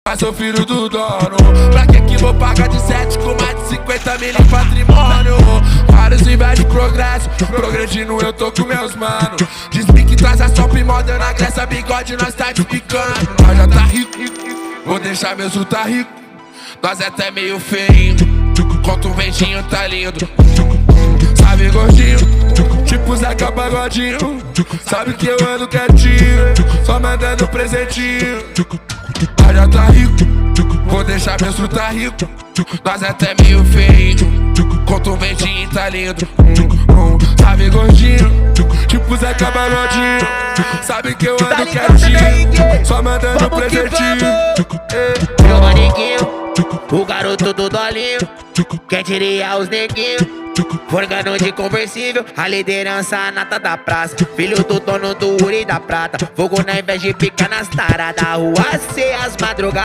Mas sou filho do dono. Pra que vou pagar de 7 com mais de 50 mil em patrimônio? Vários inveja de progresso, progredindo eu tô com meus mano. Diz-me que traz a sopa moda na Grécia, bigode nós tá despicando. Nós já tá rico, vou deixar meus tá rico. Nós é até meio feio, contra o ventinho tá lindo. Sabe gordinho, tipo Zeca Pagodinho. Sabe que eu ando quietinho, só mandando presentinho. Nós já tá rico, vou deixar meus tá rico. Nós é até meio feio, contra o ventinho tá lindo. Sabe gordinho, tipo Zeca Pagodinho. Sabe que eu ando quietinho, só mandando presentinho. Meu manequinho, o garoto do dolinho, quem diria os neguinhos, forgando de conversível, a liderança nata da praça. Filho do dono do ouro e da prata, fogo na inveja e pica nas taradas. Rua C, as madrugadas.